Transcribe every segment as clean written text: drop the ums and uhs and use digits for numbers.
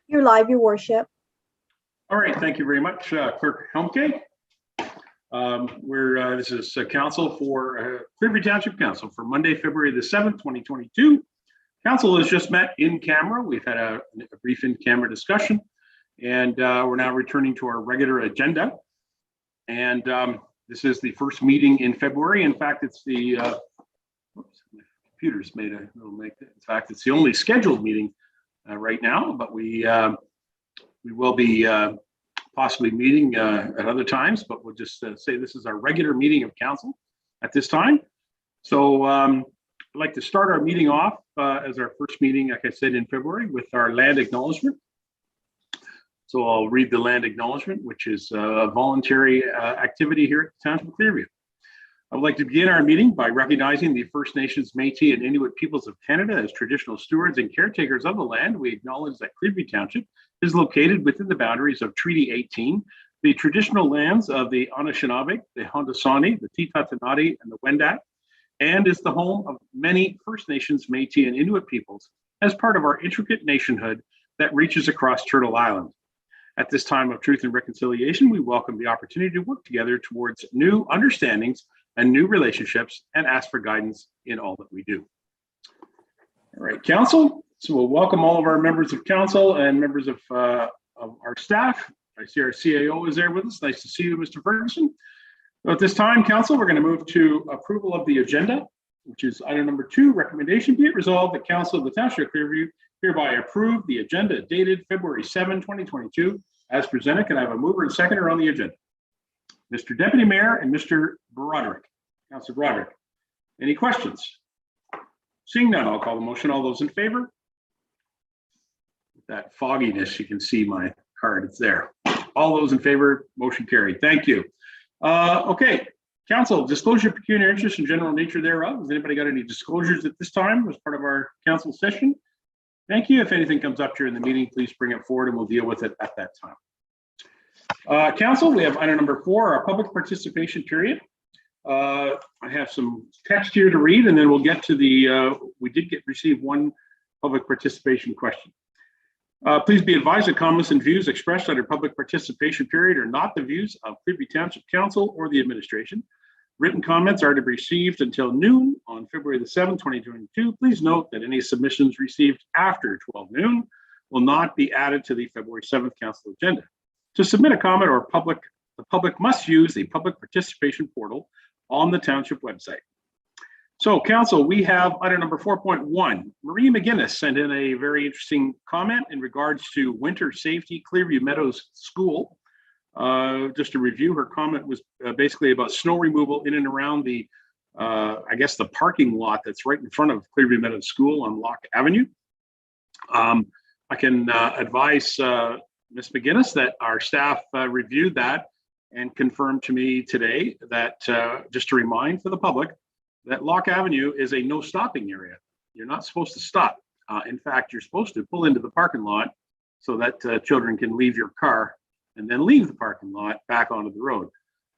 You're live, Your Worship. All right, thank you very much, Clerk Helmke. This is Council for Clearview Township Council for Monday, February the 7th, 2022. Council has just met in camera. We've had a brief in-camera discussion, and we're now returning to our regular agenda. And this is the first meeting in February. In fact, it's the oops, my computer's made a little make. In fact, it's the only scheduled meeting right now, but we will be possibly meeting at other times, but we'll just say this is our regular meeting of council at this time. So I'd like to start our meeting off as our first meeting, like I said, in February with our land acknowledgement. So I'll read the land acknowledgement, which is a voluntary activity here at the Township of Clearview. I would like to begin our meeting by recognizing the First Nations, Métis, and Inuit peoples of Canada as traditional stewards and caretakers of the land. We acknowledge that Clearview Township is located within the boundaries of Treaty 18, the traditional lands of the Anishinaabe, the Haudenosaunee, the Titatanati, and the Wendat, and is the home of many First Nations, Métis, and Inuit peoples as part of our intricate nationhood that reaches across Turtle Island. At this time of truth and reconciliation, we welcome the opportunity to work together towards new understandings and new relationships and ask for guidance in all that we do. All right, Council. So we'll welcome all of our members of Council and members of our staff. I see our CAO is there with us. Nice to see you, Mr. Ferguson. So at this time, Council, we're going to move to approval of the agenda, which is item number 2, recommendation be it resolved that Council of the Township of Clearview hereby approve the agenda dated February 7, 2022 as presented. Can I have a mover and seconder on the agenda? Mr. Deputy Mayor and Mr. Broderick. Councilor Broderick, any questions? Seeing none, I'll call the motion. All those in favor? With that fogginess, you can see my card. It's there. All those in favor, motion carried. Thank you. Okay, Council, disclosure of pecuniary interest and general nature thereof. Has anybody got any disclosures at this time as part of our council session? Thank you. If anything comes up during the meeting, please bring it forward and we'll deal with it at that time. Council, we have item number 4, our public participation period. I have some text here to read, and then we'll get to the, we did receive one public participation question. Please be advised that comments and views expressed under public participation period are not the views of Clearview Township Council or the administration. Written comments are to be received until noon on February the 7th, 2022. Please note that any submissions received after 12 noon will not be added to the February 7th council agenda. To submit a comment or the public must use the public participation portal on the township website. So council, we have item number 4.1. Marie McGinnis sent in a very interesting comment in regards to winter safety, Clearview Meadows School. Just to review, her comment was basically about snow removal in and around the, I guess the parking lot that's right in front of Clearview Meadows School on Locke Avenue. I can advise Ms. McGinnis that our staff reviewed that and confirmed to me today that, just to remind for the public, that Locke Avenue is a no stopping area. You're not supposed to stop. In fact, you're supposed to pull into the parking lot so that children can leave your car and then leave the parking lot back onto the road.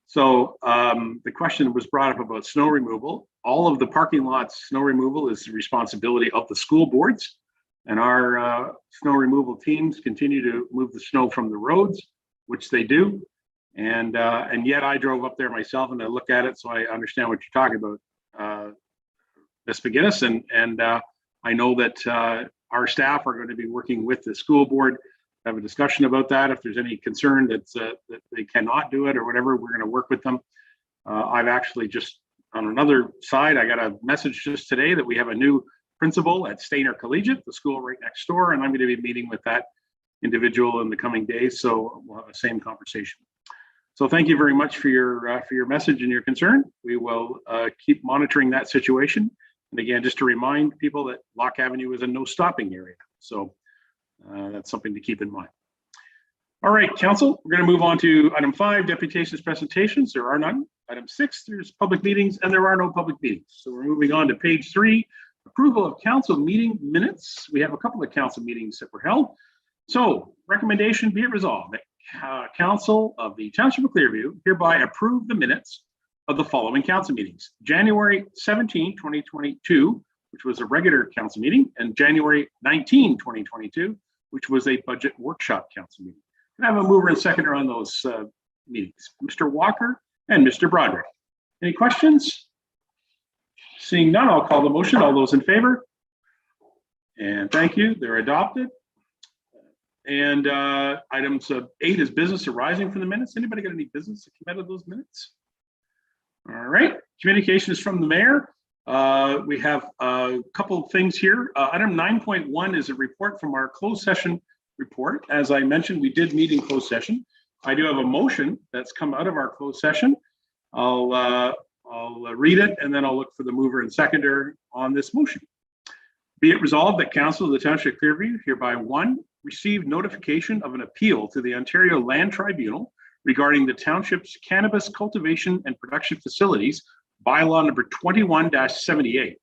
So the question was brought up about snow removal. All of the parking lots snow removal is the responsibility of the school boards, and our snow removal teams continue to move the snow from the roads, which they do. And yet I drove up there myself and I look at it, so I understand what you're talking about, Ms. McGinnis, and I know that our staff are going to be working with the school board, have a discussion about that. If there's any concern that they cannot do it or whatever, we're going to work with them. I've actually just, on another side, I got a message just today that we have a new principal at Stainer Collegiate, the school right next door, and I'm going to be meeting with that individual in the coming days, so we'll have the same conversation. So thank you very much for your message and your concern. We will keep monitoring that situation. And again, just to remind people that Locke Avenue is a no stopping area. So that's something to keep in mind. All right, Council, we're going to move on to item 5, deputations presentations. There are none. Item 6, there's public meetings, and there are no public meetings. So we're moving on to page 3, approval of council meeting minutes. We have a couple of council meetings that were held. So recommendation be it resolved that Council of the Township of Clearview hereby approve the minutes of the following council meetings: January 17, 2022, which was a regular council meeting, and January 19, 2022, which was a budget workshop council meeting. Can I have a mover and seconder on those meetings? Mr. Walker and Mr. Broderick. Any questions? Seeing none, I'll call the motion. All those in favor? And thank you. They're adopted. And items 8 is business arising from the minutes. Anybody got any business to come out of those minutes? All right. Communications from the mayor. We have a couple of things here. Item 9.1 is a report from our closed session report. As I mentioned, we did meet in closed session. I do have a motion that's come out of our closed session. I'll read it and then I'll look for the mover and seconder on this motion. Be it resolved that Council of the Township of Clearview hereby 1, received notification of an appeal to the Ontario Land Tribunal regarding the township's cannabis cultivation and production facilities, bylaw number 21-78,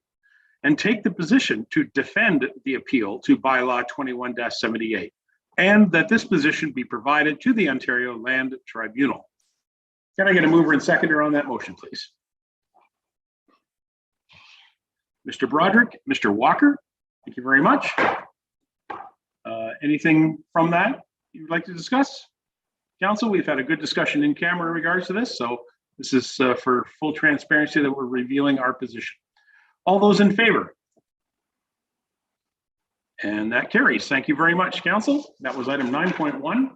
and take the position to defend the appeal to bylaw 21-78, and that this position be provided to the Ontario Land Tribunal. Can I get a mover and seconder on that motion, please? Mr. Broderick, Mr. Walker, thank you very much. Anything from that you'd like to discuss? Council, we've had a good discussion in camera in regards to this, so this is for full transparency that we're revealing our position. All those in favor? And that carries. Thank you very much, Council. That was item 9.1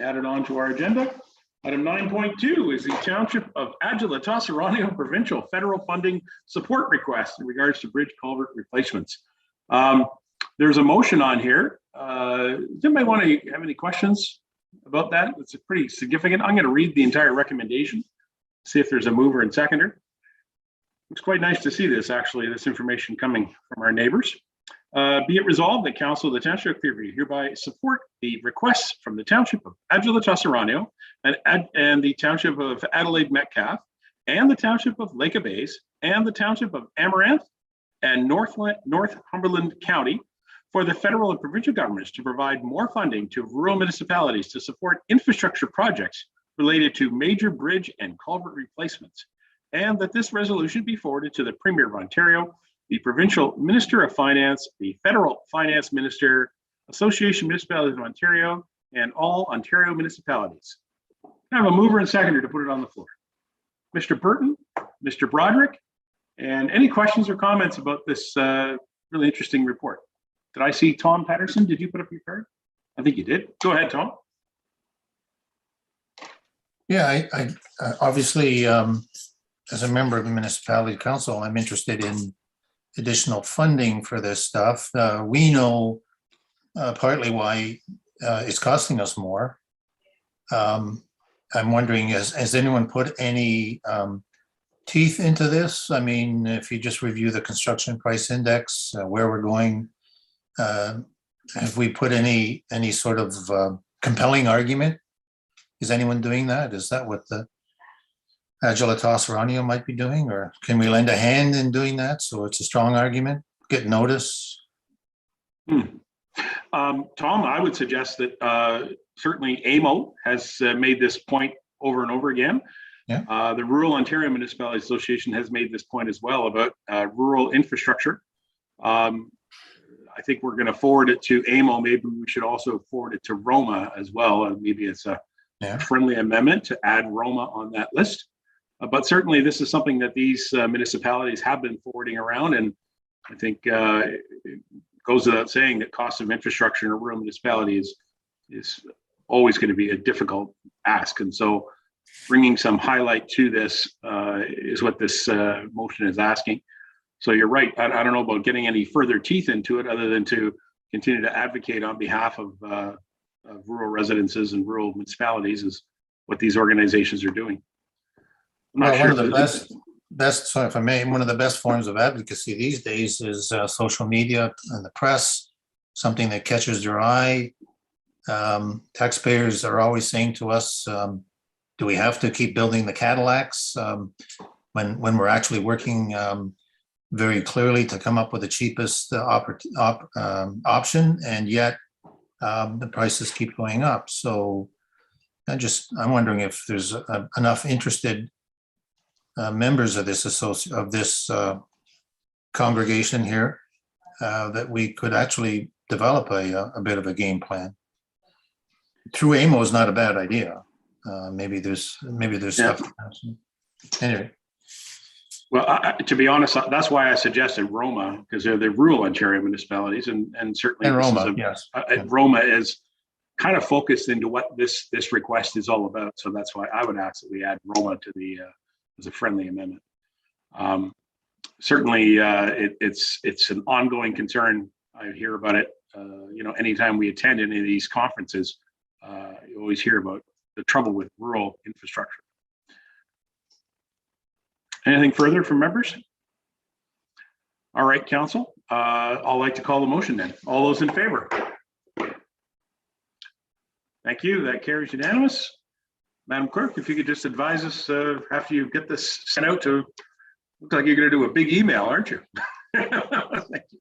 added on to our agenda. Item 9.2 is the Township of Aguila-Tossarano Provincial Federal Funding Support Request in regards to bridge culvert replacements. There's a motion on here. Does anybody want to have any questions about that? It's a pretty significant. I'm going to read the entire recommendation, see if there's a mover and seconder. It's quite nice to see this, actually, this information coming from our neighbors. Be it resolved that Council of the Township of Clearview hereby support the requests from the Township of Aguila-Tossarano and the Township of Adelaide Metcalfe and the Township of Lake Bays and the Township of Amaranth and Northumberland County for the federal and provincial governments to provide more funding to rural municipalities to support infrastructure projects related to major bridge and culvert replacements, and that this resolution be forwarded to the Premier of Ontario, the Provincial Minister of Finance, the Federal Finance Minister, Association of Municipalities of Ontario, and all Ontario municipalities. I have a mover and seconder to put it on the floor. Mr. Burton, Mr. Broderick, and any questions or comments about this really interesting report? Did I see Tom Patterson? Did you put up your card? I think you did. Go ahead, Tom. Yeah, I obviously, as a member of the municipality council, I'm interested in additional funding for this stuff. We know partly why it's costing us more. I'm wondering, has anyone put any teeth into this? I mean, if you just review the construction price index, where we're going, have we put any sort of compelling argument? Is anyone doing that? Is that what the Aguila-Tossarano might be doing, or can we lend a hand in doing that so it's a strong argument, get notice? Tom, I would suggest that certainly AMO has made this point over and over again. Yeah. The Rural Ontario Municipality Association has made this point as well about rural infrastructure. I think we're going to forward it to AMO. Maybe we should also forward it to Roma as well. Maybe it's a friendly amendment to add Roma on that list. But certainly this is something that these municipalities have been forwarding around. And I think it goes without saying that cost of infrastructure in a rural municipality is always going to be a difficult ask. And so bringing some highlight to this is what this motion is asking. So you're right. I don't know about getting any further teeth into it other than to continue to advocate on behalf of rural residences and rural municipalities is what these organizations are doing. Well, one of the best, sorry if I may, one of the best forms of advocacy these days is social media and the press, something that catches your eye. Taxpayers are always saying to us, do we have to keep building the Cadillacs when we're actually working very clearly to come up with the cheapest option, and yet the prices keep going up. So I'm wondering if there's enough interested members of this congregation here that we could actually develop a bit of a game plan. Through AMO is not a bad idea. Maybe there's Yeah. stuff. Anyway, Well, to be honest, that's why I suggested Roma, because they're the rural Ontario municipalities, and certainly and this is Roma, yes. Roma is kind of focused into what this request is all about. So that's why I would absolutely add Roma to the as a friendly amendment. Certainly, it's an ongoing concern. I hear about it. Anytime we attend any of these conferences, you always hear about the trouble with rural infrastructure. Anything further from members? All right, council. I'll like to call the motion then. All those in favor? Thank you. That carries unanimous. Madam Clerk, if you could just advise us after you get this sent out to, looks like you're going to do a big email, aren't you? Thank you.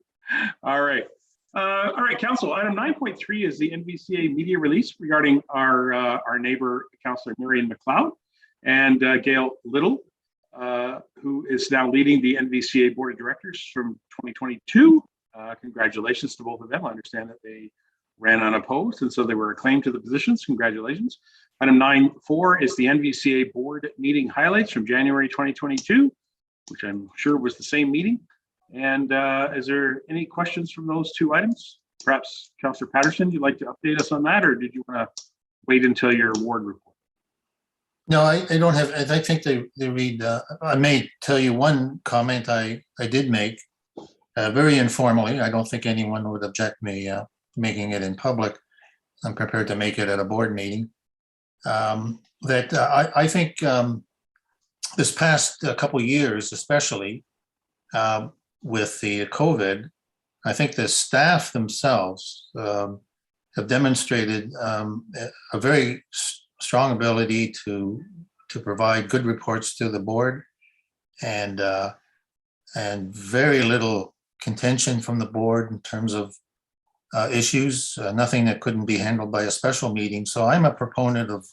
All right. All right, council. Item 9.3 is the NVCA media release regarding our neighbor, Councillor Marion McLeod, and Gail Little, who is now leading the NVCA Board of Directors from 2022. Congratulations to both of them. I understand that they ran unopposed, and so they were acclaimed to the positions. Congratulations. Item 9.4 is the NVCA Board meeting highlights from January 2022, which I'm sure was the same meeting. And is there any questions from those two items? Perhaps Councillor Patterson, you'd like to update us on that, or did you want to wait until your ward report? No, I don't have. I think they read. I may tell you one comment I did make, very informally. I don't think anyone would object me making it in public. I'm prepared to make it at a board meeting. I think this past couple of years, especially with the COVID, I think the staff themselves have demonstrated a very strong ability to provide good reports to the board, and very little contention from the board in terms of issues, nothing that couldn't be handled by a special meeting. So I'm a proponent of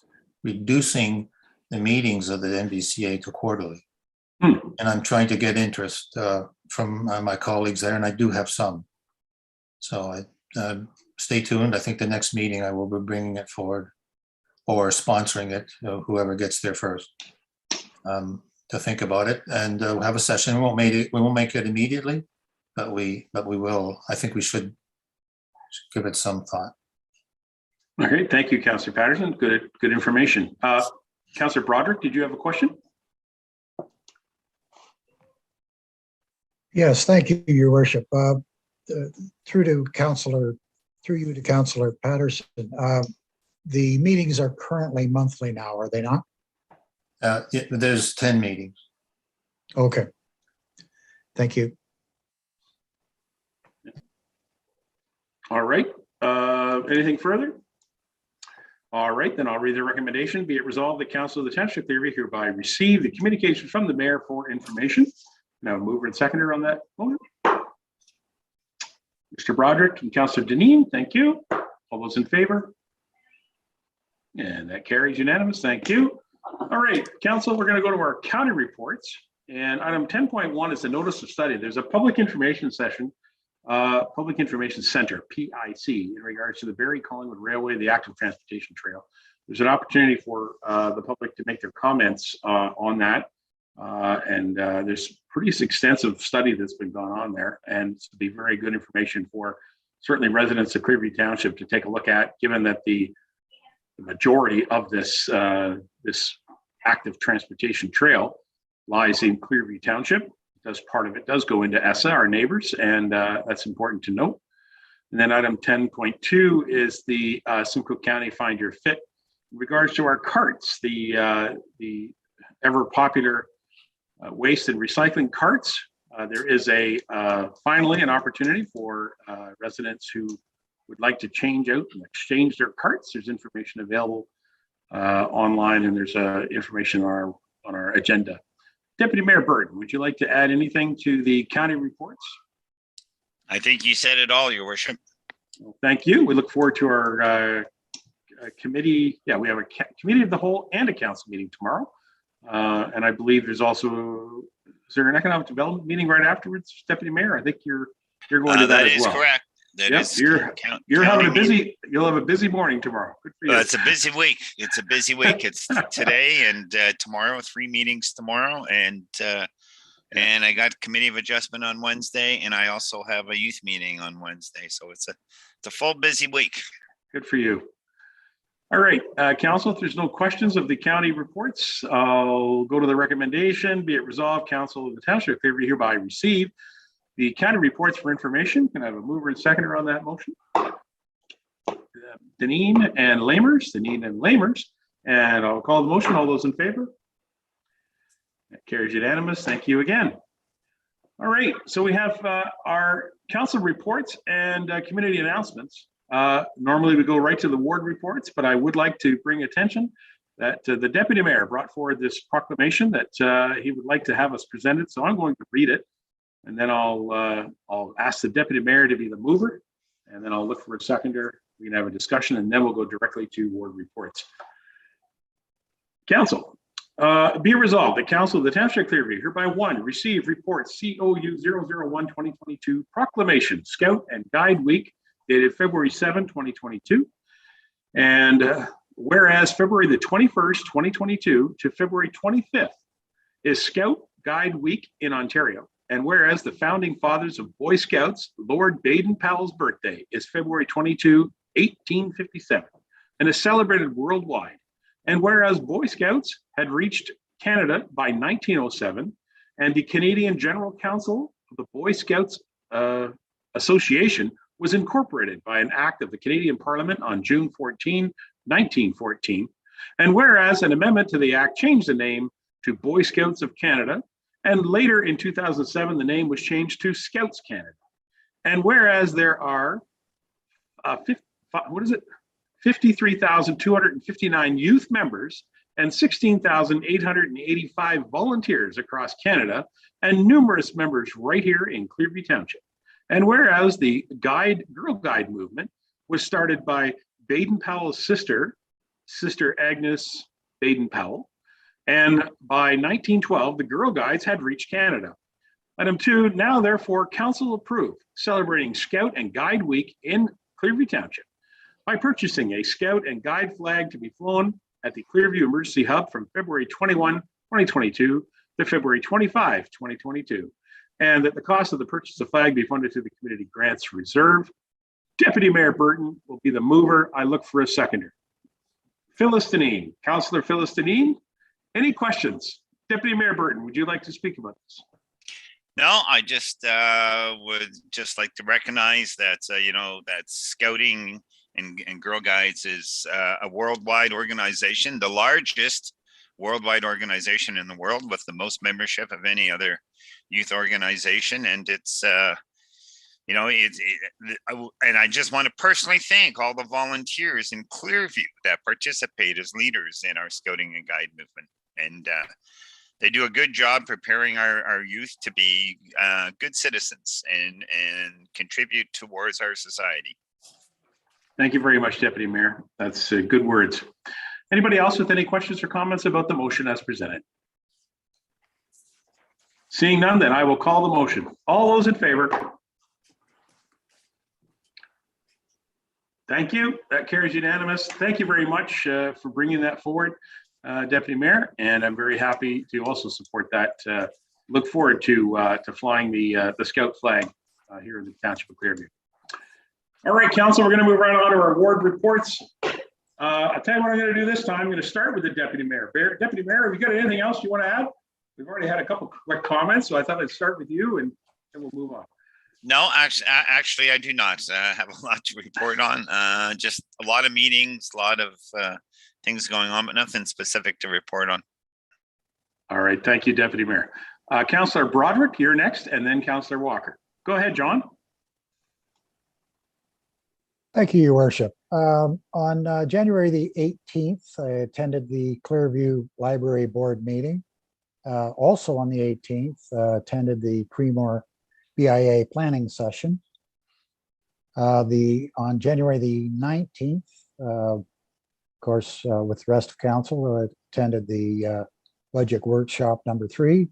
reducing the meetings of the NVCA to quarterly. And I'm trying to get interest from my colleagues there, and I do have some. So stay tuned. I think the next meeting I will be bringing it forward, or sponsoring it, whoever gets there first, to think about it, and we'll have a session. We won't make it immediately, but we will. I think we should give it some thought. Okay, thank you, Councillor Patterson. Good information. Councillor Broderick, did you have a question? Yes, thank you, Your Worship. Through you to Councillor Patterson. The meetings are currently monthly now, are they not? There's 10 meetings. Okay. Thank you. All right. Anything further? All right, then I'll read the recommendation. Be it resolved, the Council of the Township hereby receive the communication from the mayor for information. Now, mover and seconder on that motion. Mr. Broderick and Councillor Deneen, thank you. All those in favor? And that carries unanimous. Thank you. All right, Council, we're going to go to our county reports. And item 10.1 is the notice of study. There's a public information session, Public Information Center, PIC, in regards to the Barrie Collingwood Railway, the active transportation trail. There's an opportunity for the public to make their comments on that. There's pretty extensive study that's been going on there, and it's to be very good information for certainly residents of Clearview Township to take a look at, given that the majority of this active transportation trail lies in Clearview Township. Part of it does go into ESSA, our neighbors, and that's important to note. And then item 10.2 is the Simcoe County Find Your Fit. In regards to our carts, the ever popular waste and recycling carts, there is finally an opportunity for residents who would like to change out and exchange their carts. There's information available online, and there's information on our agenda. Deputy Mayor Burton, would you like to add anything to the county reports? I think you said it all, Your Worship. Well, thank you. We look forward to our committee. Yeah, we have a committee of the whole and a council meeting tomorrow. And I believe there's also, is there an economic development meeting right afterwards, Deputy Mayor? I think you're going to that as well. That is correct. that Yep, is you're having counting you'll have a busy morning tomorrow. Good for you. It's a busy week. It's a busy week. It's today and tomorrow, 3 meetings tomorrow. And I got committee of adjustment on Wednesday, and I also have a youth meeting on Wednesday. So it's a full busy week. Good for you. All right, council, if there's no questions of the county reports, I'll go to the recommendation. Be it resolved, council of the township of Clearview hereby receive the county reports for information. Can I have a mover and seconder on that motion? Deneen and Lamers, and I'll call the motion. All those in favor? That carries unanimous. Thank you again. All right, so we have our council reports and community announcements. Normally we go right to the ward reports, but I would like to bring attention that the deputy mayor brought forward this proclamation that he would like to have us presented. So I'm going to read it, and then I'll ask the deputy mayor to be the mover, and then I'll look for a seconder. We can have a discussion, and then we'll go directly to ward reports. Council, be resolved, the council of the township of Clearview hereby one, receive report COU 001-2022 proclamation Scout and Guide Week dated February 7, 2022. And whereas February the 21st, 2022 to February 25th is Scout Guide Week in Ontario. And whereas the founding fathers of Boy Scouts, Lord Baden-Powell's birthday is February 22, 1857, and is celebrated worldwide. And whereas Boy Scouts had reached Canada by 1907, and the Canadian General Council of the Boy Scouts Association was incorporated by an act of the Canadian Parliament on June 14, 1914. And whereas an amendment to the act changed the name to Boy Scouts of Canada, and later in 2007, the name was changed to Scouts Canada. And whereas there are 53,259 youth members and 16,885 volunteers across Canada, and numerous members right here in Clearview Township. And whereas the Girl Guide movement was started by Baden-Powell's sister Agnes Baden-Powell, and by 1912, the Girl Guides had reached Canada. Item 2, now therefore council approved celebrating Scout and Guide Week in Clearview Township by purchasing a Scout and Guide flag to be flown at the Clearview Emergency Hub from February 21, 2022 to February 25, 2022. And that the cost of the purchase of flag be funded through the community grants reserve. Deputy Mayor Burton will be the mover. I look for a seconder. Phyllis Deneen, Councillor Phyllis Deneen, any questions? Deputy Mayor Burton, would you like to speak about this? No, I just would just like to recognize that, that Scouting and Girl Guides is a worldwide organization, the largest worldwide organization in the world with the most membership of any other youth organization. And it's, and I just want to personally thank all the volunteers in Clearview that participate as leaders in our Scouting and Guide movement. And they do a good job preparing our youth to be good citizens and contribute towards our society. Thank you very much, Deputy Mayor. That's good words. Anybody else with any questions or comments about the motion as presented? Seeing none, then I will call the motion. All those in favor? Thank you. That carries unanimous. Thank you very much for bringing that forward, Deputy Mayor, and I'm very happy to also support that. Look forward to flying the Scout flag here in the Township of Clearview. All right, Council, we're going to move right on to our ward reports. I'll tell you what I'm going to do this time. I'm going to start with the Deputy Mayor. Deputy Mayor, have you got anything else you want to add? We've already had a couple quick comments, so I thought I'd start with you and then we'll move on. No, actually, I do not have a lot to report on. Just a lot of meetings, a lot of things going on, but nothing specific to report on. All right, thank you, Deputy Mayor. Councillor Broderick, you're next, and then Councillor Walker. Go ahead, John. Thank you, Your Worship. On January the 18th, I attended the Clearview Library Board meeting. Also on the 18th, attended the Creemore BIA planning session. On January the 19th, of course, with the rest of council, I attended the budget workshop number 3.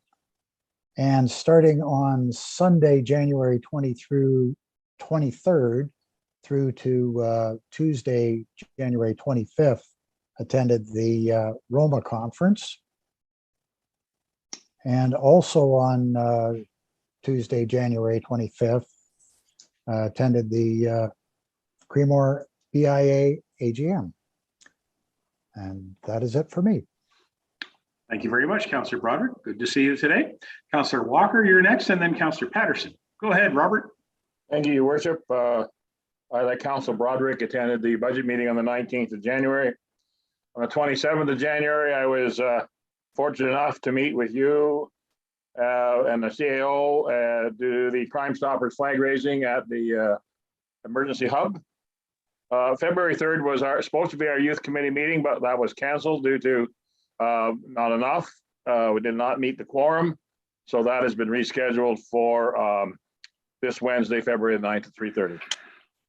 And starting on Sunday, January 23rd, through to Tuesday, January 25th, attended the Roma conference. And also on Tuesday, January 25th, attended the Creemore BIA AGM. And that is it for me. Thank you very much, Councillor Broderick. Good to see you today. Councillor Walker, you're next, and then Councillor Patterson. Go ahead, Robert. Thank you, Your Worship. I, like Councillor Broderick, attended the budget meeting on the 19th of January. On the 27th of January, I was fortunate enough to meet with you and the CAO do the Crime Stoppers flag raising at the emergency hub. February 3rd was supposed to be our youth committee meeting, but that was canceled due to not enough. We did not meet the quorum. So that has been rescheduled for this Wednesday, February 9th at 3:30.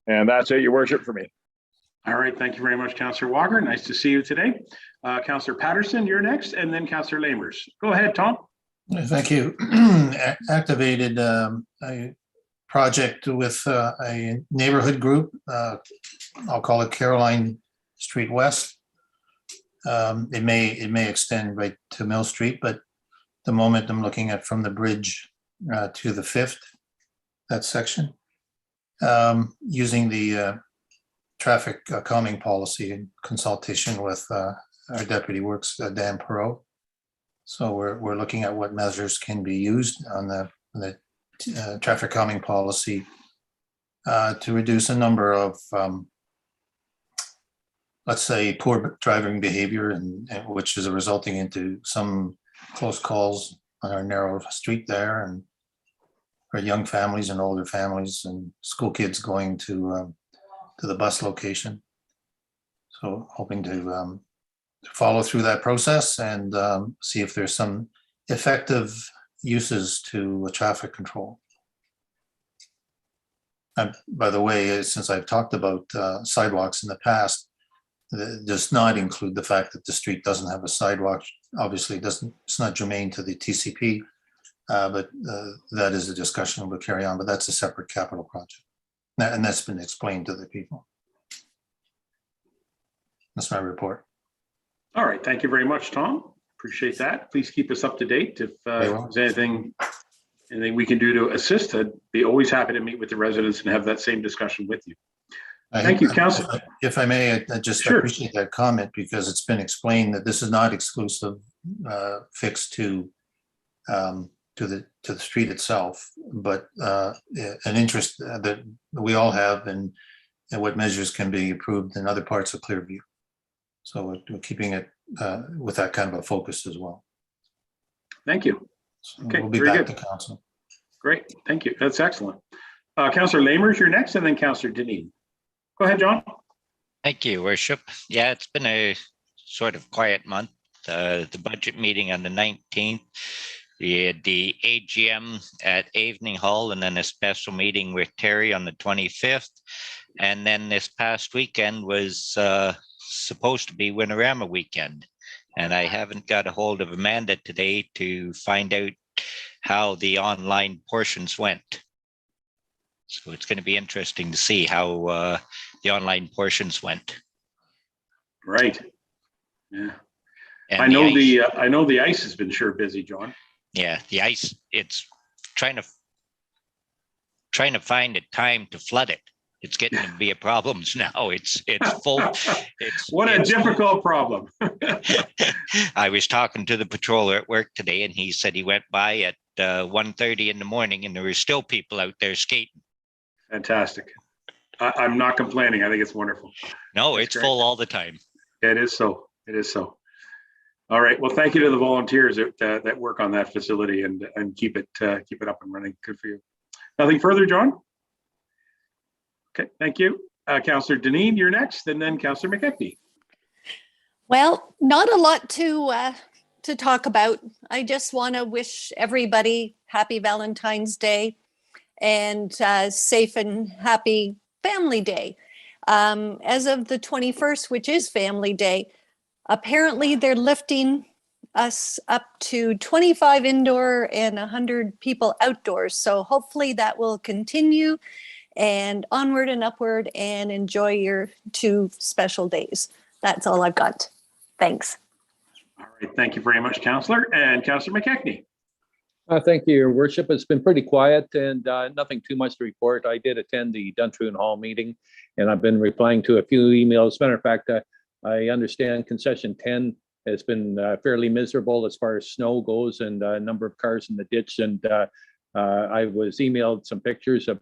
And that's it, Your Worship, for me. All right, thank you very much, Councillor Walker. Nice to see you today. Councillor Patterson, you're next, and then Councillor Lamers. Go ahead, Tom. Thank you. Activated a project with a neighborhood group. I'll call it Caroline Street West. It may extend right to Mill Street, but the moment I'm looking at from the bridge to the 5th, that section, using the traffic calming policy in consultation with our Deputy Works, Dan Perot. So we're looking at what measures can be used on the traffic calming policy to reduce a number of, let's say, poor driving behavior, and which is resulting into some close calls on our narrow street there, and for young families and older families and school kids going to the bus location. So hoping to follow through that process and see if there's some effective uses to traffic control. And by the way, since I've talked about sidewalks in the past, it does not include the fact that the street doesn't have a sidewalk. Obviously, it's not germane to the TCP, but that is a discussion we'll carry on, but that's a separate capital project. And that's been explained to the people. That's my report. All right, thank you very much, Tom. Appreciate that. Please keep us up to date. If there's anything we can do to assist, I'd be always happy to meet with the residents and have that same discussion with you. Thank you, Councillor. If I may, I just Sure. appreciate that comment, because it's been explained that this is not exclusive, fixed to the street itself, but an interest that we all have in what measures can be approved in other parts of Clearview. So we're keeping it with that kind of a focus as well. Thank you. So Okay, we'll be very back good. to council. Great, thank you. That's excellent. Councillor Lamers, you're next, and then Councillor Deneen. Go ahead, John. Thank you, Worship. Yeah, it's been a sort of quiet month. The budget meeting on the 19th, we had the AGM at Evening Hall, and then a special meeting with Terry on the 25th. And then this past weekend was supposed to be Winterama weekend. And I haven't got a hold of Amanda today to find out how the online portions went. So it's going to be interesting to see how the online portions went. Right. Yeah. And I know the ice has been sure busy, John. Yeah, the ice, it's trying to find a time to flood it. It's getting to be a problem now. It's full. What a difficult problem. I was talking to the patroller at work today, and he said he went by at 1:30 in the morning, and there were still people out there skating. Fantastic. I'm not complaining. I think it's wonderful. No, That's it's great. full all the time. It is so. It is so. All right. Well, thank you to the volunteers that work on that facility and keep it up and running. Good for you. Nothing further, John? Okay, thank you. Councillor Deneen, you're next, and then Councillor McKechnie. Well, not a lot to talk about. I just want to wish everybody happy Valentine's Day and safe and happy Family Day. As of the 21st, which is Family Day, apparently they're lifting us up to 25 indoor and 100 people outdoors. So hopefully that will continue. and onward and upward, and enjoy your 2 special days. That's all I've got. Thanks. All right, thank you very much, Councillor. And Councillor McKechnie. Thank you, Your Worship. It's been pretty quiet and nothing too much to report. I did attend the Duntroon Hall meeting, and I've been replying to a few emails. As a matter of fact, I understand concession 10 has been fairly miserable as far as snow goes and a number of cars in the ditch. And I was emailed some pictures of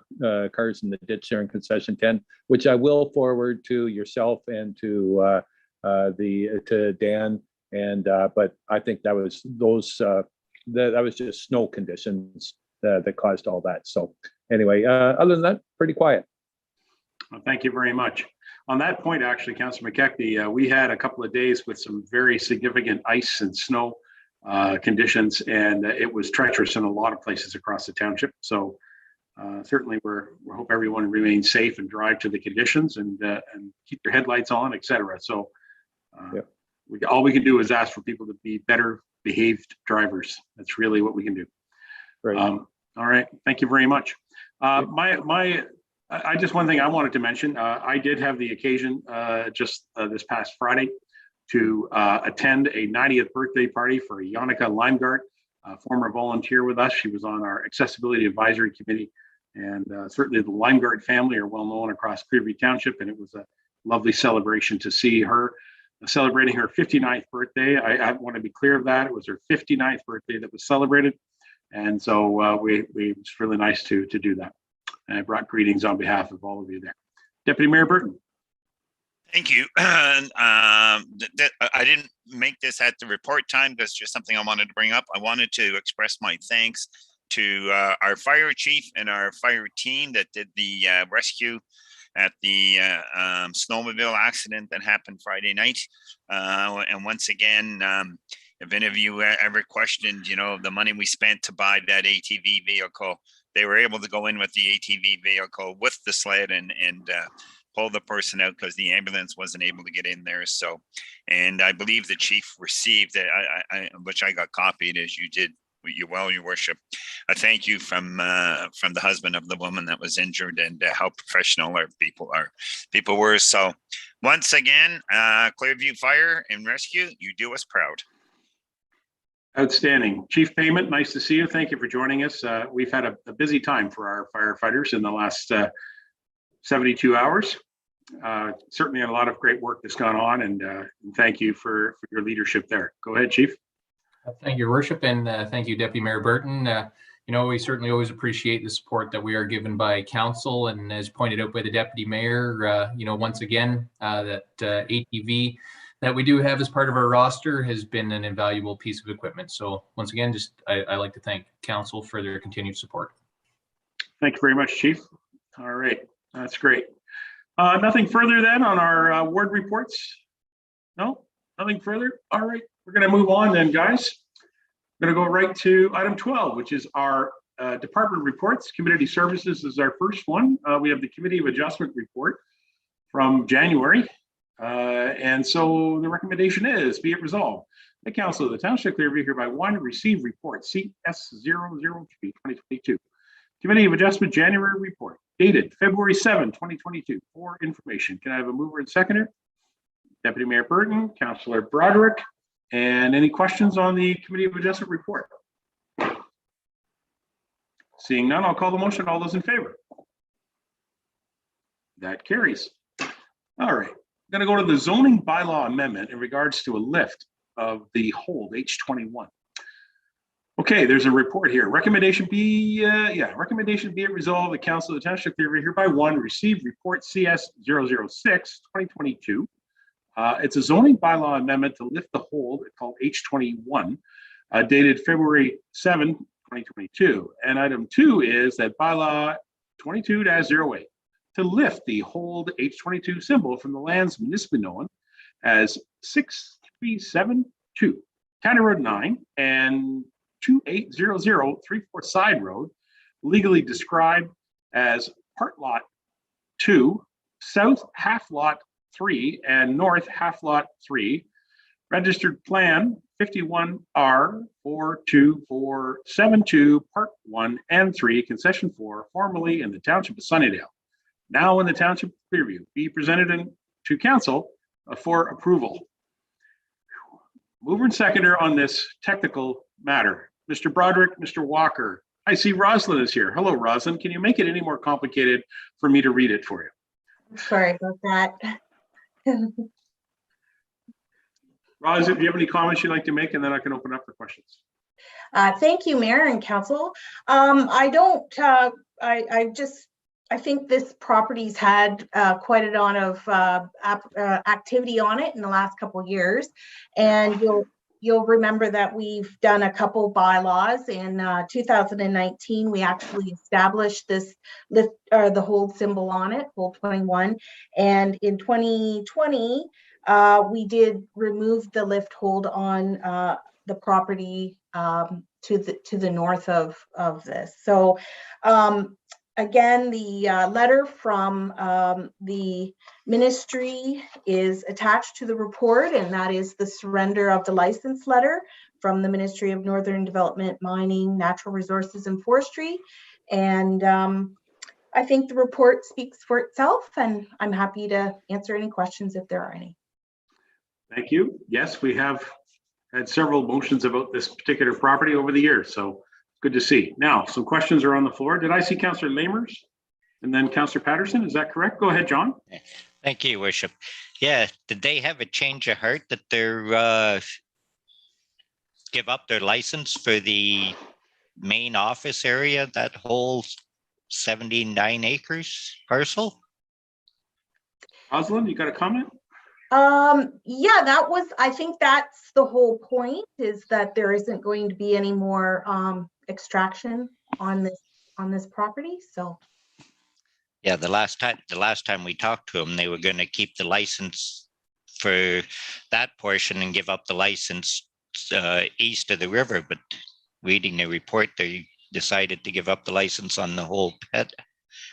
cars in the ditch there in concession 10, which I will forward to yourself and to Dan. And but I think that was that was just snow conditions that caused all that. So anyway, other than that, pretty quiet. Well, thank you very much. On that point, actually, Councillor McKechnie, we had a couple of days with some very significant ice and snow conditions, and it was treacherous in a lot of places across the township. So certainly we hope everyone remains safe and drive to the conditions and keep their headlights on, etc. So all we can do is ask for people to be better behaved drivers. That's really what we can do. Right. All right. Thank you very much. I just one thing I wanted to mention. I did have the occasion just this past Friday to attend a 90th birthday party for Yannicka Limegart, a former volunteer with us. She was on our Accessibility Advisory Committee, and certainly the Limegart family are well known across Clearview Township, and it was a lovely celebration to see her celebrating her 59th birthday. I want to be clear of that. It was her 59th birthday that was celebrated. And so it's really nice to do that. And I brought greetings on behalf of all of you there. Deputy Mayor Burton. Thank you. I didn't make this at the report time. That's just something I wanted to bring up. I wanted to express my thanks to our fire chief and our fire team that did the rescue at the snowmobile accident that happened Friday night. And once again, if any of you ever questioned, the money we spent to buy that ATV vehicle, they were able to go in with the ATV vehicle with the sled and pull the person out because the ambulance wasn't able to get in there. So, and I believe the chief received it, which I got copied as you did. Your worship, I thank you from the husband of the woman that was injured, and how professional our people were. So once again, Clearview Fire and Rescue, you do us proud. Outstanding. Chief Payment, nice to see you. Thank you for joining us. We've had a busy time for our firefighters in the last 72 hours. Certainly a lot of great work that's gone on, and thank you for your leadership there. Go ahead, Chief. Thank you, Your Worship, and thank you, Deputy Mayor Burton. We certainly always appreciate the support that we are given by council, and as pointed out by the Deputy Mayor, once again, that ATV that we do have as part of our roster has been an invaluable piece of equipment. So once again, I like to thank council for their continued support. Thank you very much, Chief. All right, that's great. Nothing further then on our ward reports? No, nothing further. All right. We're going to move on then, guys. We're going to go right to item 12, which is our department reports. Community Services is our first one. We have the Committee of Adjustment report from January. And so the recommendation is, be it resolved, the Council of the Township of Clearview hereby receive report CS003 2022. Committee of Adjustment January report dated February 7, 2022 for information. Can I have a mover and seconder? Deputy Mayor Burton, Councillor Broderick. And any questions on the Committee of Adjustment report? Seeing none, I'll call the motion. All those in favor? That carries. All right, I'm going to go to the zoning bylaw amendment in regards to a lift of the hold H21. Okay, there's a report here. Recommendation be it resolved, the Council of the Township of Clearview hereby receive report CS006 2022. It's a zoning bylaw amendment to lift the hold called H21, dated February 7, 2022. And item 2 is that bylaw 22-08 to lift the hold H22 symbol from the lands municipally known as 6372 County Road 9 and 280034 Side Road, legally described as Part Lot 2, South Half Lot 3 and North Half Lot 3, registered plan 51R42472 Part 1 and 3, concession 4, formerly in the Township of Sunnydale. now in the Township of Clearview be presented to council for approval. Mover and seconder on this technical matter, Mr. Broderick, Mr. Walker. I see Rosalind is here. Hello, Rosalind. Can you make it any more complicated for me to read it for you? Sorry about that. Rosalind, do you have any comments you'd like to make? And then I can open up for questions. Thank you, Mayor and Council. I think this property's had quite a lot of activity on it in the last couple of years, and you'll remember that we've done a couple bylaws. In 2019, we actually established this lift, the hold symbol on it, hold 21, and in 2020, we did remove the lift hold on the property to the north of this. So again, the letter from the ministry is attached to the report, and that is the surrender of the license letter from the Ministry of Northern Development, Mining, Natural Resources and Forestry. And I think the report speaks for itself, and I'm happy to answer any questions if there are any. Thank you. Yes, we have had several motions about this particular property over the years, so good to see. Now, some questions are on the floor. Did I see Councillor Lamers and then Councillor Patterson? Is that correct? Go ahead, John. Thank you, Your Worship. Yeah, did they have a change of heart that they're give up their license for the main office area, that whole 79 acres parcel? Rosalind, you got a comment? Yeah, I think that's the whole point, is that there isn't going to be any more extraction on this property. So Yeah, the last time we talked to them, they were going to keep the license for that portion and give up the license east of the river, but reading the report, they decided to give up the license on the whole pit,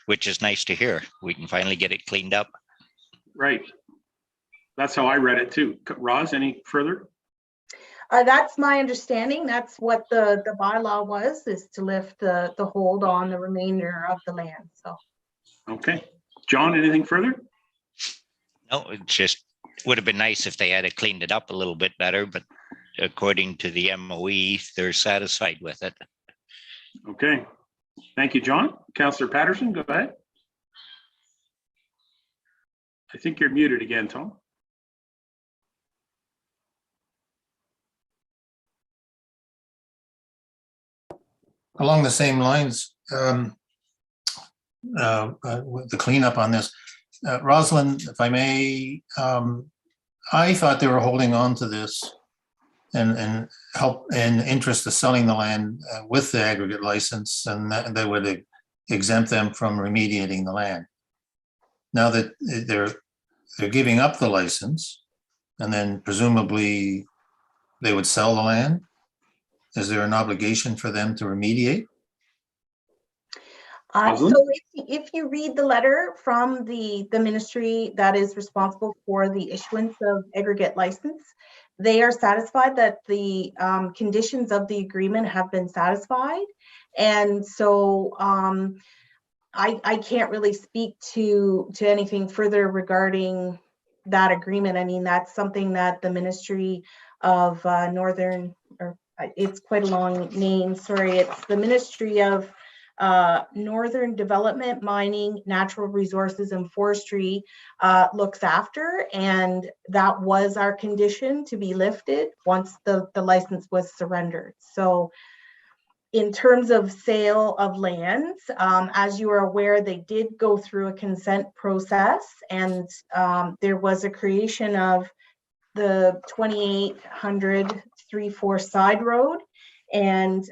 which is nice to hear. We can finally get it cleaned up. Right. That's how I read it too. Roz, any further? that's my understanding. That's what the bylaw was, is to lift the hold on the remainder of the land. So. Okay. John, anything further? No, it just would have been nice if they had cleaned it up a little bit better, but according to the MOE, they're satisfied with it. Okay. Thank you, John. Councillor Patterson, go ahead. I think you're muted again, Tom. Along the same lines, with the cleanup on this, Rosalind, if I may, I thought they were holding on to this and help in interest of selling the land with the aggregate license, and that would exempt them from remediating the land. Now that they're giving up the license, and then presumably they would sell the land, is there an obligation for them to remediate? So if you read the letter from the ministry that is responsible for the issuance of aggregate license, they are satisfied that the conditions of the agreement have been satisfied. And so I can't really speak to anything further regarding that agreement. I mean, that's something that the Ministry of Northern, or it's quite a long name, sorry, it's the Ministry of Northern Development, Mining, Natural Resources and Forestry looks after, and that was our condition to be lifted once the license was surrendered. So in terms of sale of lands, as you are aware, they did go through a consent process, and there was a creation of the 2800 3-4 side road, and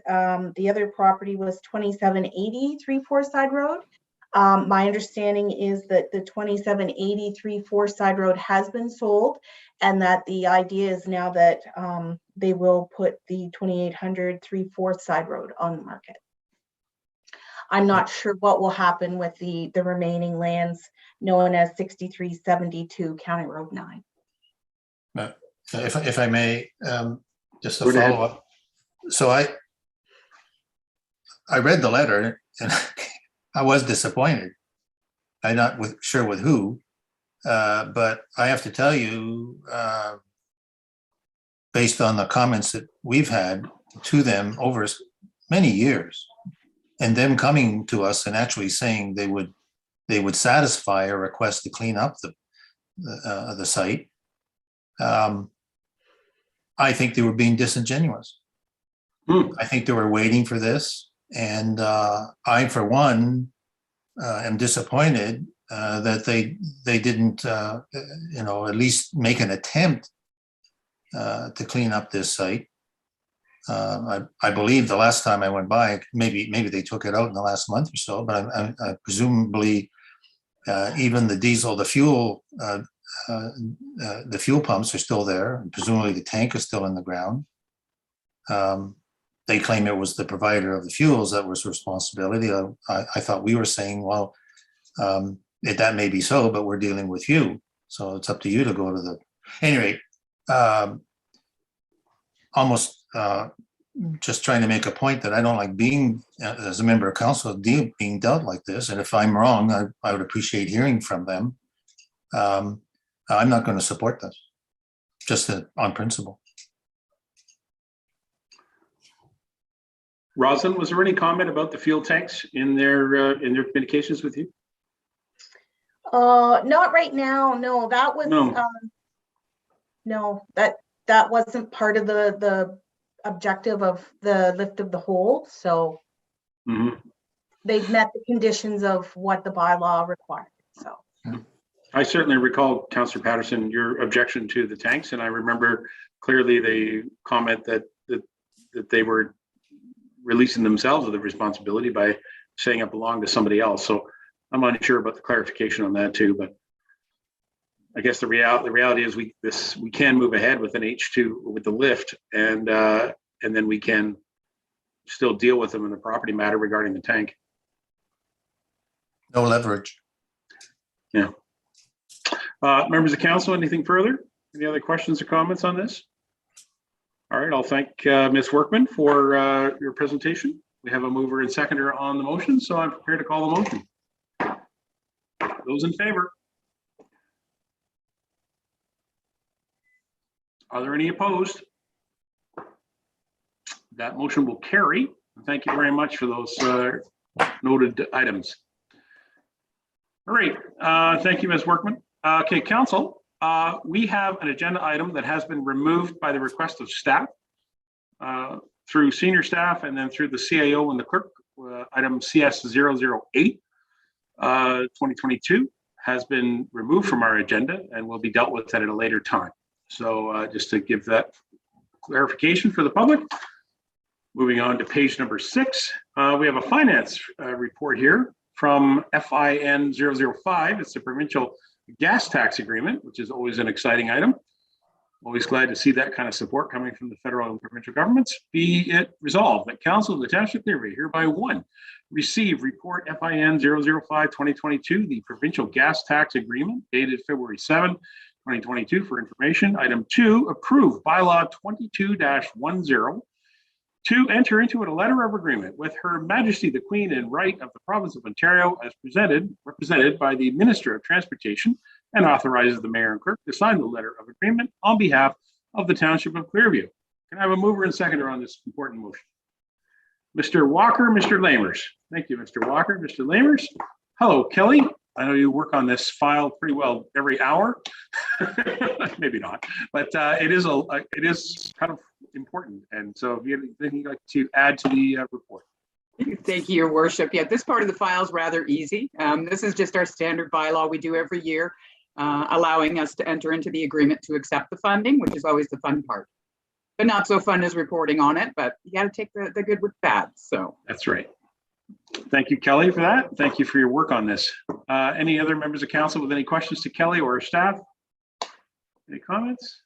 the other property was 2780 3-4 side road. My understanding is that the 2780 3-4 side road has been sold, and that the idea is now that they will put the 2800 3-4 side road on the market. I'm not sure what will happen with the remaining lands known as 6372 County Road 9. If I may, just a follow up. So I read the letter and I was disappointed. I'm not sure with who, but I have to tell you, based on the comments that we've had to them over many years, and them coming to us and actually saying they would satisfy a request to clean up the site. I think they were being disingenuous. I think they were waiting for this, and I, for one, am disappointed that they didn't, at least make an attempt to clean up this site. I believe the last time I went by, maybe they took it out in the last month or so, but I presumably even the fuel pumps are still there, and presumably the tank is still in the ground. They claim it was the provider of the fuels that was responsibility. I thought we were saying, well, that may be so, but we're dealing with you, so it's up to you to go to the. Anyway, almost just trying to make a point that I don't like being, as a member of council, being dealt like this. And if I'm wrong, I would appreciate hearing from them. I'm not going to support this, just on principle. Rosalind, was there any comment about the fuel tanks in their communications with you? Not right now. No, that was no, that wasn't part of the objective of the lift of the hold. So they've met the conditions of what the bylaw required. So I certainly recall, Councillor Patterson, your objection to the tanks, and I remember clearly the comment that they were releasing themselves of the responsibility by saying it belonged to somebody else. So I'm unsure about the clarification on that too, but I guess the reality is we can move ahead with an H2 with the lift, and then we can still deal with them in the property matter regarding the tank. No leverage. Yeah. Members of council, anything further? Any other questions or comments on this? All right, I'll thank Ms. Workman for your presentation. We have a mover and seconder on the motion, so I'm prepared to call the motion. Those in favor? Are there any opposed? That motion will carry. Thank you very much for those noted items. All right, thank you, Ms. Workman. Okay, council, we have an agenda item that has been removed by the request of staff through senior staff and then through the CAO and the clerk. Item CS 008 2022 has been removed from our agenda and will be dealt with at a later time. So just to give that clarification for the public. Moving on to page number 6, we have a finance report here from FIN 005. It's the provincial gas tax agreement, which is always an exciting item. Always glad to see that kind of support coming from the federal and provincial governments. Be it resolved that Council of the Township of Clearview hereby 1, receive report FIN 005 2022, the provincial gas tax agreement dated February 7, 2022 for information. Item 2, approve bylaw 22-10 to enter into a letter of agreement with Her Majesty the Queen and Right of the Province of Ontario as represented by the Minister of Transportation, and authorizes the Mayor and Clerk to sign the letter of agreement on behalf of the Township of Clearview. Can I have a mover and seconder on this important motion? Mr. Walker, Mr. Lamers. Thank you, Mr. Walker. Mr. Lamers. Hello, Kelly. I know you work on this file pretty well every hour. Maybe not, but it is kind of important. And so if you have anything you'd like to add to the report. Thank you, Your Worship. Yeah, this part of the file is rather easy. This is just our standard bylaw we do every year, allowing us to enter into the agreement to accept the funding, which is always the fun part. But not so fun as reporting on it, but you got to take the good with bad. So that's right. Thank you, Kelly, for that. Thank you for your work on this. Any other members of council with any questions to Kelly or her staff? Any comments?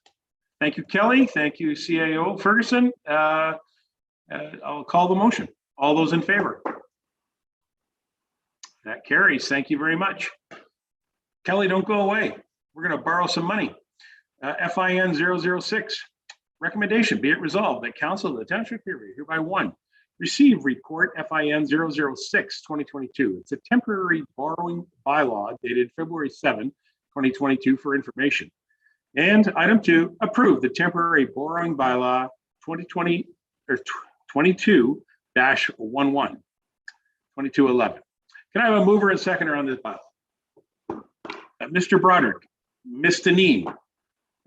Thank you, Kelly. Thank you, CAO Ferguson. I'll call the motion. All those in favor? That carries. Thank you very much. Kelly, don't go away. We're going to borrow some money. FIN 006. Recommendation, be it resolved that Council of the Township of Clearview hereby 1, receive report FIN 006-2022. It's a temporary borrowing bylaw dated February 7, 2022 for information. And item 2, approve the temporary borrowing bylaw 2020 or 22-11, 2211. Can I have a mover and seconder on this bylaw? Mr. Broderick, Ms. Deneen.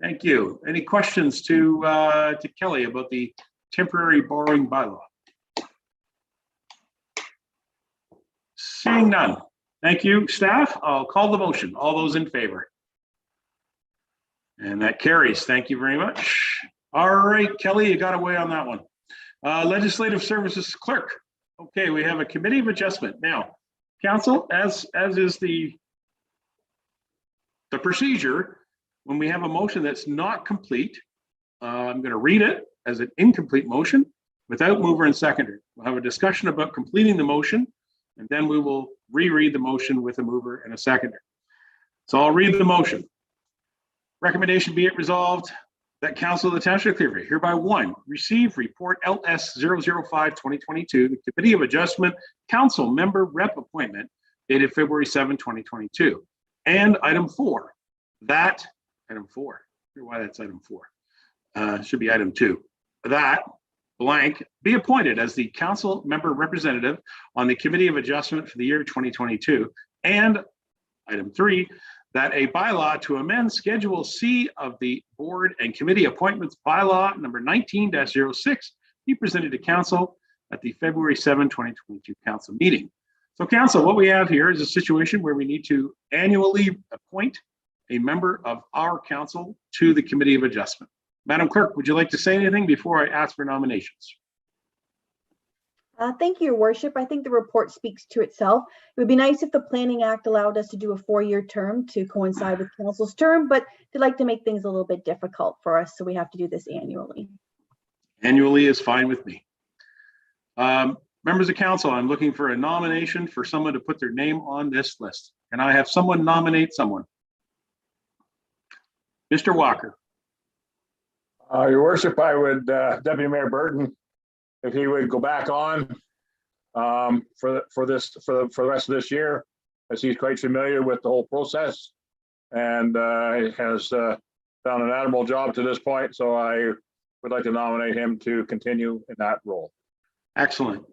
Thank you. Any questions to Kelly about the temporary borrowing bylaw? Seeing none. Thank you, staff. I'll call the motion. All those in favor? And that carries. Thank you very much. All right, Kelly, you got away on that one. Legislative Services Clerk. Okay, we have a committee of adjustment. Now, council, as is the procedure, when we have a motion that's not complete, I'm going to read it as an incomplete motion without mover and seconder. We'll have a discussion about completing the motion, and then we will reread the motion with a mover and a seconder. So I'll read the motion. Recommendation be it resolved that Council of the Township of Clearview hereby 1, receive report LS 005-2022, the Committee of Adjustment Council Member Rep Appointment dated February 7, 2022. And item 4, that, item 4, I don't know why that's item 4. Should be item 2. That blank be appointed as the council member representative on the Committee of Adjustment for the year 2022. And item 3, that a bylaw to amend Schedule C of the Board and Committee Appointments Bylaw number 19-06 be presented to council at the February 7, 2022 council meeting. So council, what we have here is a situation where we need to annually appoint a member of our council to the Committee of Adjustment. Madam Clerk, would you like to say anything before I ask for nominations? Thank you, Your Worship. I think the report speaks to itself. It would be nice if the Planning Act allowed us to do a 4-year term to coincide with council's term, but they like to make things a little bit difficult for us, so we have to do this annually. Annually is fine with me. Members of council, I'm looking for a nomination for someone to put their name on this list. Can I have someone nominate someone? Mr. Walker. Your Worship, I would, Deputy Mayor Burton, if he would go back on for the rest of this year, as he's quite familiar with the whole process and has done an admirable job to this point. So I would like to nominate him to continue in that role. Excellent.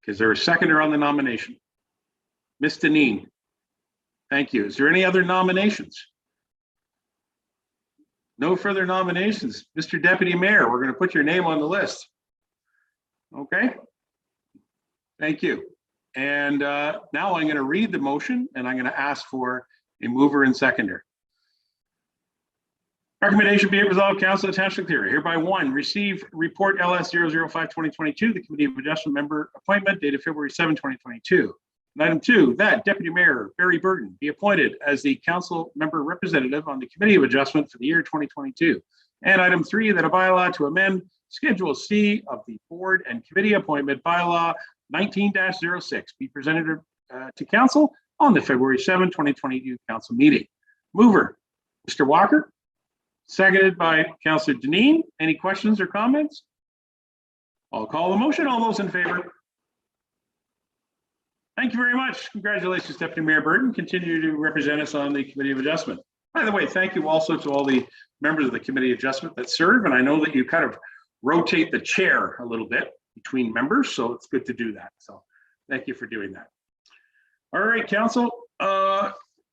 Is there a seconder on the nomination? Ms. Deneen. Thank you. Is there any other nominations? No further nominations. Mr. Deputy Mayor, we're going to put your name on the list. Okay. Thank you. And now I'm going to read the motion and I'm going to ask for a mover and seconder. Recommendation be it resolved, Council of the Township of Clearview hereby 1, receive report LS 005-2022, the Committee of Adjustment Member Appointment dated February 7, 2022. And item 2, that Deputy Mayor Barry Burton be appointed as the council member representative on the Committee of Adjustment for the year 2022. And item 3, that a bylaw to amend Schedule C of the Board and Committee Appointment Bylaw 19-06 be presented to council on the February 7, 2022 council meeting. Mover, Mr. Walker. Seconded by Councillor Deneen. Any questions or comments? I'll call the motion. All those in favor? Thank you very much. Congratulations, Deputy Mayor Burton. Continue to represent us on the Committee of Adjustment. By the way, thank you also to all the members of the Committee of Adjustment that serve. And I know that you kind of rotate the chair a little bit between members, so it's good to do that. So thank you for doing that. All right, Council.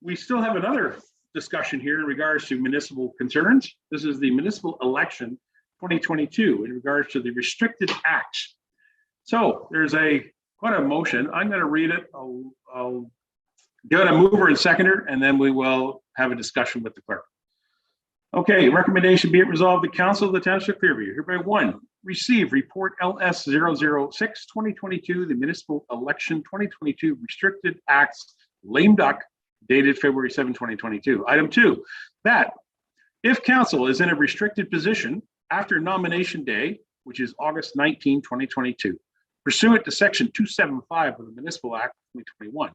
We still have another discussion here in regards to municipal concerns. This is the municipal election 2022 in regards to the restricted acts. So there's quite a motion. I'm going to read it. I'll give it a mover and seconder, and then we will have a discussion with the clerk. Okay, recommendation be it resolved, the Council of the Township of Clearview hereby 1, receive report LS 006-2022, the municipal election 2022 restricted acts lame duck dated February 7, 2022. Item 2, that if council is in a restricted position after nomination day, which is August 19, 2022, pursuant to section 275 of the Municipal Act 2021,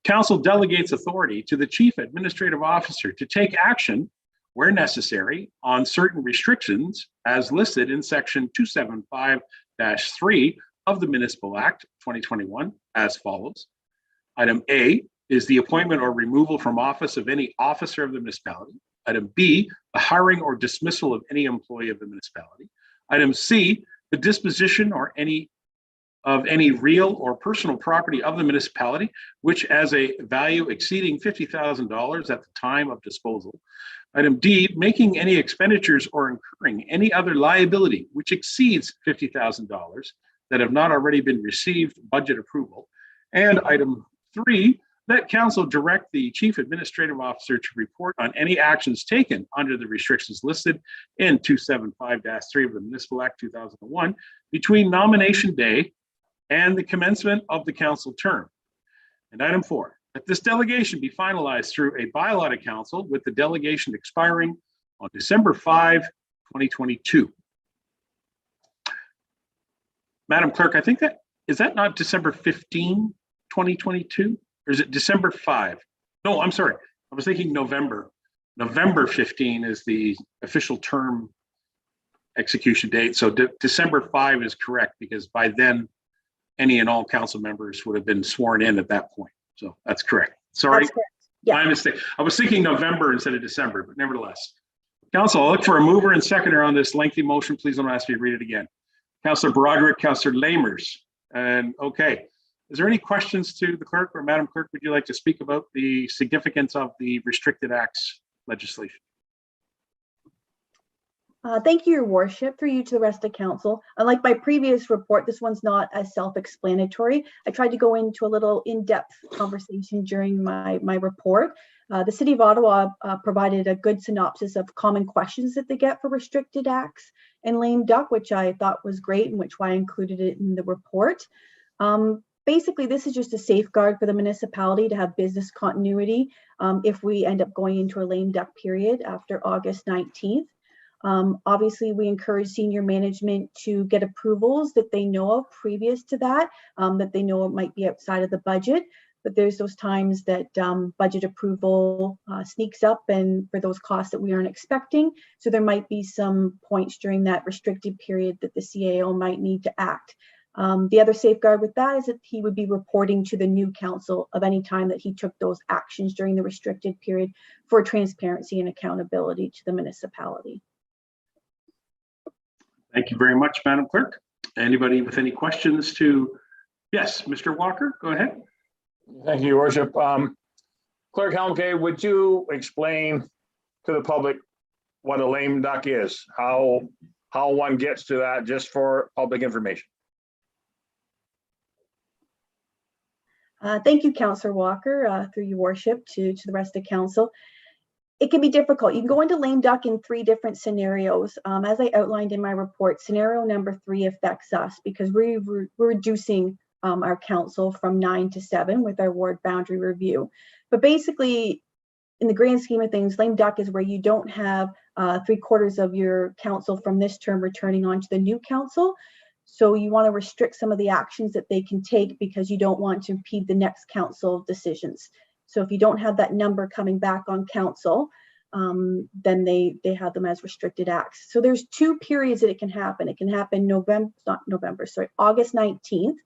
council delegates authority to the Chief Administrative Officer to take action where necessary on certain restrictions as listed in section 275-3 of the Municipal Act 2021 as follows. Item A is the appointment or removal from office of any officer of the municipality. Item B, the hiring or dismissal of any employee of the municipality. Item C, the disposition or any real or personal property of the municipality, which has a value exceeding $50,000 at the time of disposal. Item D, making any expenditures or incurring any other liability which exceeds $50,000 that have not already been received budget approval. And item 3, that council direct the chief administrative officer to report on any actions taken under the restrictions listed in 275-3 of the Municipal Act 2001 between nomination day and the commencement of the council term. And item 4, that this delegation be finalized through a bylaw to council with the delegation expiring on December 5, 2022. Madam Clerk, I think is that not December 15, 2022? Or is it December 5? No, I'm sorry. I was thinking November. November 15 is the official term execution date. So December 5 is correct because by then, any and all council members would have been sworn in at that point. So that's correct. Sorry, That's correct. Yeah. my mistake. I was thinking November instead of December, but nevertheless. Council, I'll look for a mover and seconder on this lengthy motion. Please don't ask me to read it again. Councillor Broderick, Councillor Lamers, and okay. Is there any questions to the clerk or Madam Clerk? Would you like to speak about the significance of the Restricted Acts legislation? Thank you, Your Worship. Through you to the rest of council. Unlike my previous report, this one's not as self-explanatory. I tried to go into a little in-depth conversation during my report. The City of Ottawa provided a good synopsis of common questions that they get for Restricted Acts and lame duck, which I thought was great and which why I included it in the report. Basically, this is just a safeguard for the municipality to have business continuity if we end up going into a lame duck period after August 19th. Obviously, we encourage senior management to get approvals that they know of previous to that, that they know it might be outside of the budget. But there's those times that budget approval sneaks up and for those costs that we aren't expecting. So there might be some points during that restricted period that the CAO might need to act. The other safeguard with that is that he would be reporting to the new council of any time that he took those actions during the restricted period for transparency and accountability to the municipality. Thank you very much, Madam Clerk. Anybody with any questions to, yes, Mr. Walker, go ahead. Thank you, Your Worship. Clerk Helmke, would you explain to the public what a lame duck is? How one gets to that just for public information? Thank you, Councillor Walker, through Your Worship to the rest of council. It can be difficult. You can go into lame duck in 3 different scenarios. As I outlined in my report, scenario number 3 affects us because we're reducing our council from 9 to 7 with our ward boundary review. But basically, in the grand scheme of things, lame duck is where you don't have 3/4 of your council from this term returning onto the new council. So you want to restrict some of the actions that they can take because you don't want to impede the next council decisions. So if you don't have that number coming back on council, then they have them as restricted acts. So there's 2 periods that it can happen. It can happen August 19th.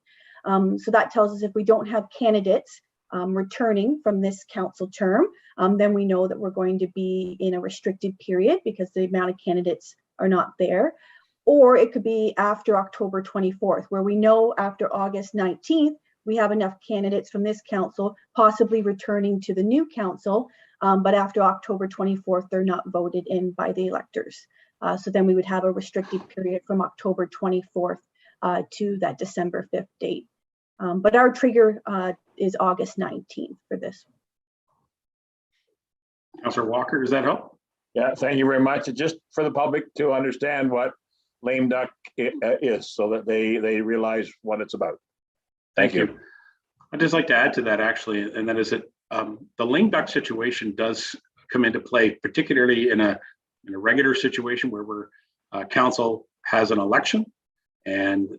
So that tells us if we don't have candidates returning from this council term, then we know that we're going to be in a restricted period because the amount of candidates are not there. Or it could be after October 24th, where we know after August 19th, we have enough candidates from this council possibly returning to the new council, but after October 24th, they're not voted in by the electors. So then we would have a restricted period from October 24th to that December 5th date. But our trigger is August 19th for this. Councillor Walker, does that help? Yeah, thank you very much. Just for the public to understand what lame duck is so that they realize what it's about. Thank you. I'd just like to add to that actually, and that is that the lame duck situation does come into play, particularly in a regular situation where council has an election, and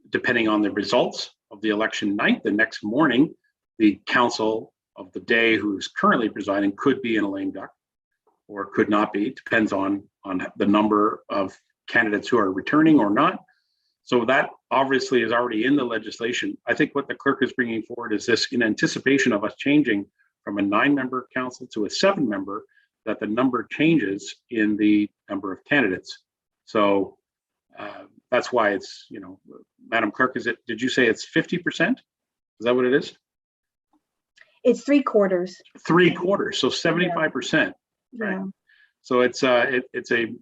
depending on the results of the election night, the next morning, the council of the day who's currently presiding could be in a lame duck or could not be, depends on the number of candidates who are returning or not. So that obviously is already in the legislation. I think what the clerk is bringing forward is this in anticipation of us changing from a 9-member council to a 7-member, that the number changes in the number of candidates. So that's why it's, you know, Madam Clerk, did you say it's 50%? Is that what it is? It's 3/4. 3/4, so 75%. Right. Yeah. So it's a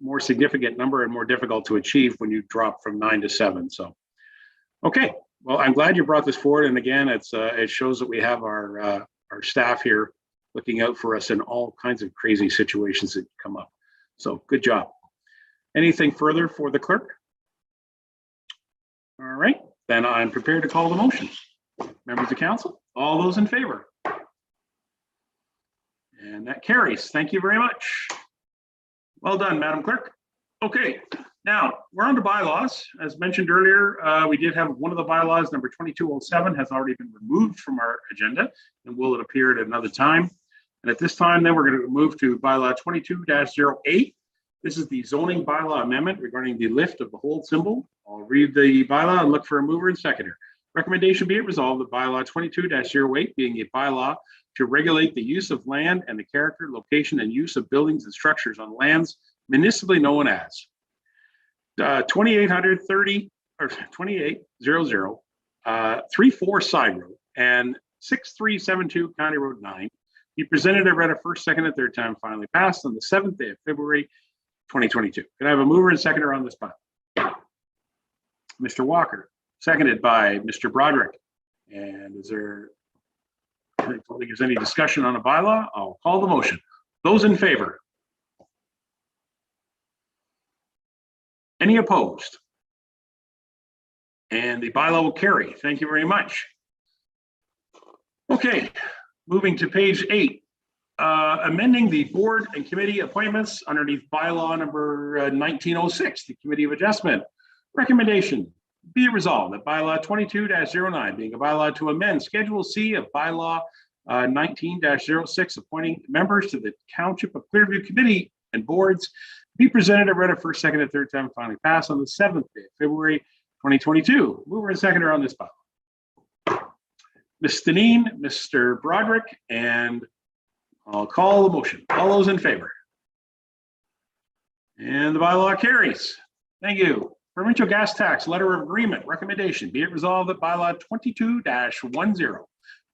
more significant number and more difficult to achieve when you drop from 9 to 7. So, okay. Well, I'm glad you brought this forward. And again, it shows that we have our staff here looking out for us in all kinds of crazy situations that come up. So good job. Anything further for the clerk? All right, then I'm prepared to call the motion. Members of council, all those in favor? And that carries. Thank you very much. Well done, Madam Clerk. Okay, now we're on to bylaws. As mentioned earlier, we did have one of the bylaws, number 2207, has already been removed from our agenda and will appear at another time. And at this time, then we're going to move to bylaw 22-08. This is the zoning bylaw amendment regarding the lift of the hold symbol. I'll read the bylaw and look for a mover and seconder. Recommendation be it resolved that bylaw 22-08 being a bylaw to regulate the use of land and the character, location, and use of buildings and structures on lands municipally known as 2830 or 2800 34 Side Road and 6372 County Road 9. He presented and read a first, second, and third time, finally passed on the 7th day of February 2022. Can I have a mover and seconder on this bylaw? Mr. Walker, seconded by Mr. Broderick. And is there, I don't think there's any discussion on a bylaw. I'll call the motion. Those in favor? Any opposed? And the bylaw will carry. Thank you very much. Okay, moving to page 8. Amending the board and committee appointments underneath bylaw number 1906, the Committee of Adjustment. Recommendation, be it resolved that bylaw 22-09 being a bylaw to amend Schedule C of bylaw 19-06, appointing members to the Township of Clearview Committee and boards, be presented and read a first, second, and third time, finally passed on the 7th day of February 2022. Mover and seconder on this bylaw. Ms. Deneen, Mr. Broderick, and I'll call the motion. All those in favor? And the bylaw carries. Thank you. Provincial gas tax letter of agreement recommendation. Be it resolved that bylaw 22-10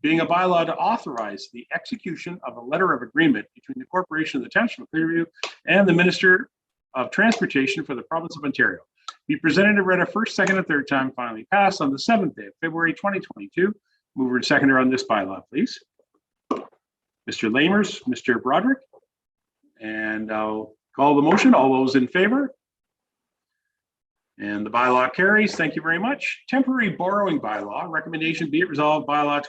being a bylaw to authorize the execution of a letter of agreement between the corporation of the Township of Clearview and the Minister of Transportation for the province of Ontario. Be presented and read a first, second, and third time, finally passed on the 7th day of February 2022. Mover and seconder on this bylaw, please. Mr. Lamers, Mr. Broderick, and I'll call the motion. All those in favor? And the bylaw carries. Thank you very much. Temporary borrowing bylaw. Recommendation be it resolved bylaw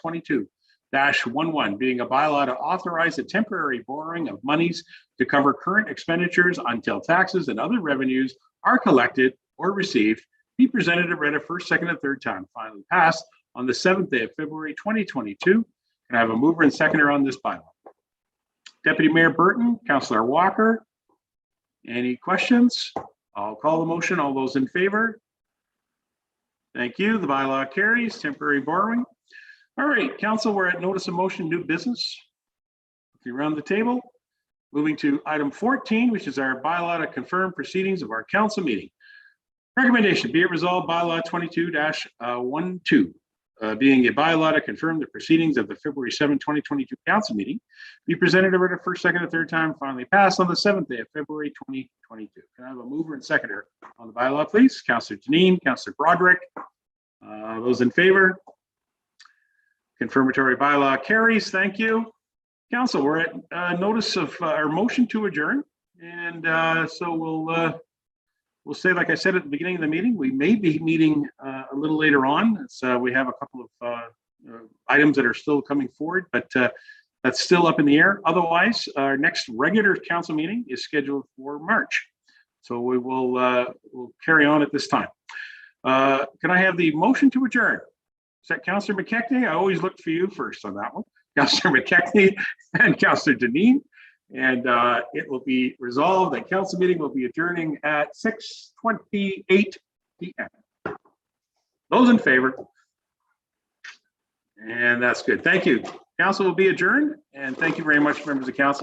22-11 being a bylaw to authorize the temporary borrowing of monies to cover current expenditures until taxes and other revenues are collected or received. Be presented and read a first, second, and third time. Finally passed on the 7th day of February 2022. Can I have a mover and seconder on this bylaw? Deputy Mayor Burton, Councillor Walker. Any questions? I'll call the motion. All those in favor? Thank you. The bylaw carries. Temporary borrowing. All right, council, we're at notice of motion, new business. Looking around the table. Moving to item 14, which is our bylaw to confirm proceedings of our council meeting. Recommendation, be it resolved bylaw 22-12. Being a bylaw to confirm the proceedings of the February 7, 2022 council meeting, be presented over the first, second, and third time, finally passed on the 7th day of February 2022. Can I have a mover and seconder on the bylaw, please? Councillor Deneen, Councillor Broderick. Those in favor? Confirmatory bylaw carries. Thank you. Council, we're at notice of our motion to adjourn. And so we'll say, like I said at the beginning of the meeting, we may be meeting a little later on. We have a couple of items that are still coming forward, but that's still up in the air. Otherwise, our next regular council meeting is scheduled for March. So we will we'll carry on at this time. Can I have the motion to adjourn? Is that Councillor McKechnie? I always look for you first on that one. Councillor McKechnie and Councillor Deneen. And it will be resolved that council meeting will be adjourning at 6:28 p.m. Those in favor? And that's good. Thank you. Council will be adjourned, and thank you very much, members of council.